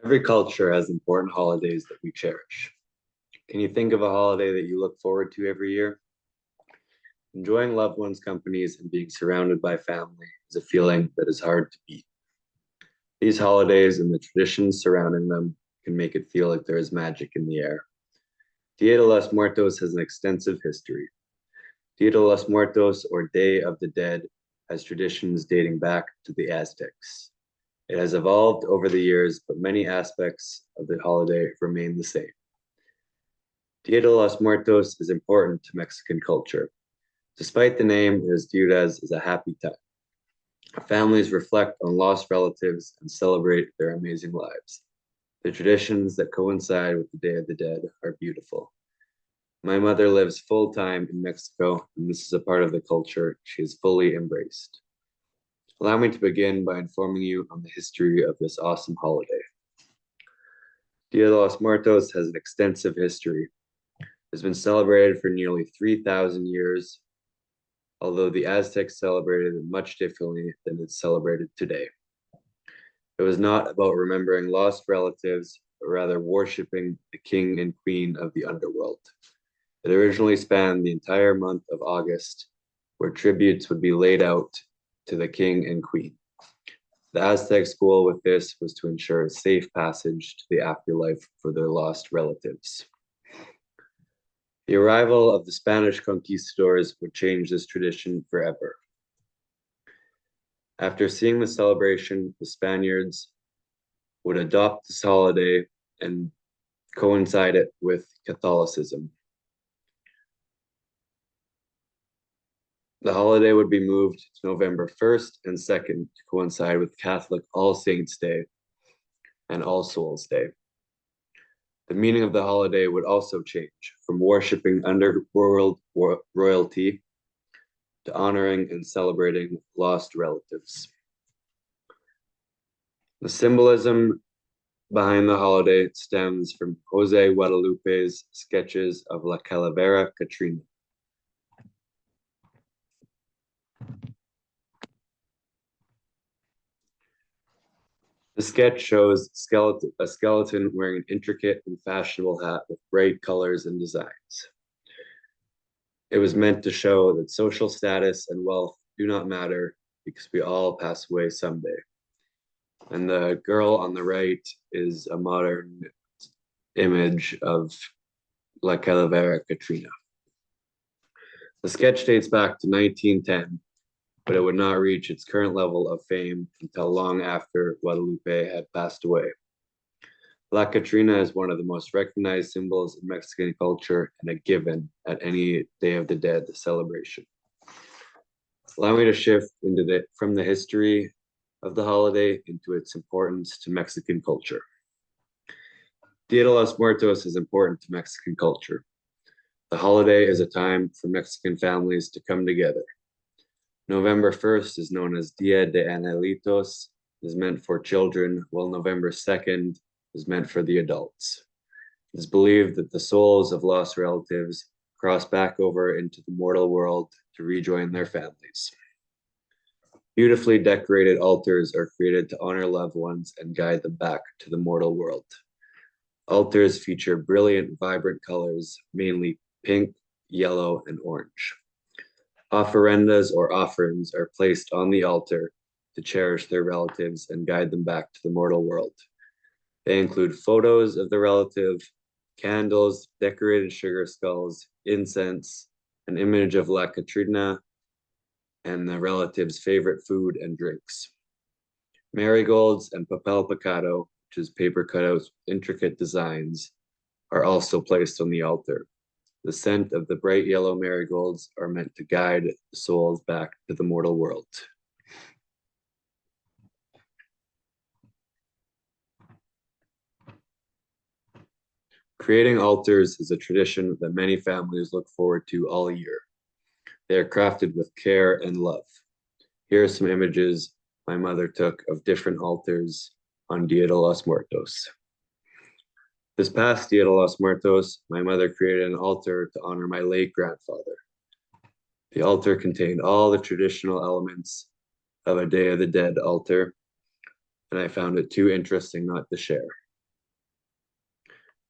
Every culture has important holidays that we cherish. Can you think of a holiday that you look forward to every year? Enjoying loved ones' companies and being surrounded by family is a feeling that is hard to beat. These holidays and the traditions surrounding them can make it feel like there is magic in the air. Dia de los Muertos has an extensive history. Dia de los Muertos, or Day of the Dead, has traditions dating back to the Aztecs. It has evolved over the years, but many aspects of the holiday remain the same. Dia de los Muertos is important to Mexican culture. Despite the name, it is viewed as a happy time. Families reflect on lost relatives and celebrate their amazing lives. The traditions that coincide with the Day of the Dead are beautiful. My mother lives full-time in Mexico, and this is a part of the culture she has fully embraced. Allow me to begin by informing you on the history of this awesome holiday. Dia de los Muertos has an extensive history. It has been celebrated for nearly 3,000 years, although the Aztecs celebrated it much differently than it's celebrated today. It was not about remembering lost relatives, but rather worshiping the king and queen of the underworld. It originally spanned the entire month of August, where tributes would be laid out to the king and queen. The Aztec's goal with this was to ensure a safe passage to the afterlife for their lost relatives. The arrival of the Spanish conquistadors would change this tradition forever. After seeing the celebration, the Spaniards would adopt this holiday and coincide it with Catholicism. The holiday would be moved to November 1st and 2nd to coincide with Catholic All Saints' Day and All Souls' Day. The meaning of the holiday would also change from worshiping underworld royalty to honoring and celebrating lost relatives. The symbolism behind the holiday stems from Jose Guadalupe's sketches of La Calavera Catrina. The sketch shows a skeleton wearing an intricate and fashionable hat with bright colors and designs. It was meant to show that social status and wealth do not matter because we all pass away someday. And the girl on the right is a modern image of La Calavera Catrina. The sketch dates back to 1910, but it would not reach its current level of fame until long after Guadalupe had passed away. La Catrina is one of the most recognized symbols in Mexican culture and a given at any Day of the Dead celebration. Allow me to shift from the history of the holiday into its importance to Mexican culture. Dia de los Muertos is important to Mexican culture. The holiday is a time for Mexican families to come together. November 1st is known as Dia de Angelitos, is meant for children, while November 2nd is meant for the adults. It is believed that the souls of lost relatives cross back over into the mortal world to rejoin their families. Beautifully decorated altars are created to honor loved ones and guide them back to the mortal world. Altars feature brilliant, vibrant colors, mainly pink, yellow, and orange. Ofrendas or offerings are placed on the altar to cherish their relatives and guide them back to the mortal world. They include photos of the relative, candles, decorated sugar skulls, incense, an image of La Catrina, and the relative's favorite food and drinks. Marigolds and papel picado, which is paper cutouts with intricate designs, are also placed on the altar. The scent of the bright yellow marigolds are meant to guide the souls back to the mortal world. Creating altars is a tradition that many families look forward to all year. They are crafted with care and love. Here are some images my mother took of different altars on Dia de los Muertos. This past Dia de los Muertos, my mother created an altar to honor my late grandfather. The altar contained all the traditional elements of a Day of the Dead altar, and I found it too interesting not to share.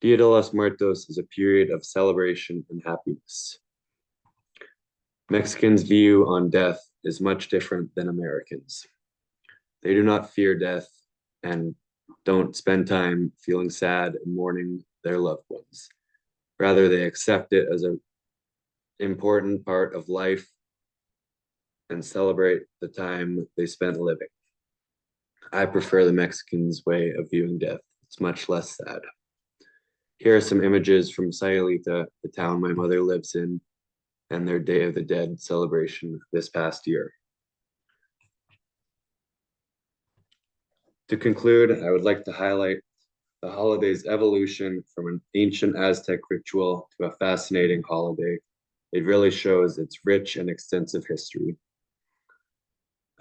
Dia de los Muertos is a period of celebration and happiness. Mexicans' view on death is much different than Americans. They do not fear death and don't spend time feeling sad and mourning their loved ones. Rather, they accept it as an important part of life and celebrate the time they spent living. I prefer the Mexicans' way of viewing death. It's much less sad. Here are some images from Sayulita, the town my mother lives in, and their Day of the Dead celebration this past year. To conclude, I would like to highlight the holiday's evolution from an ancient Aztec ritual to a fascinating holiday. It really shows its rich and extensive history.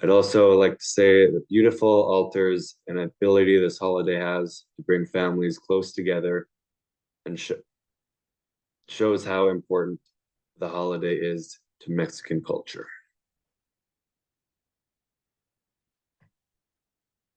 I'd also like to say the beautiful altars and ability this holiday has to bring families close together and shows how important the holiday is to Mexican culture.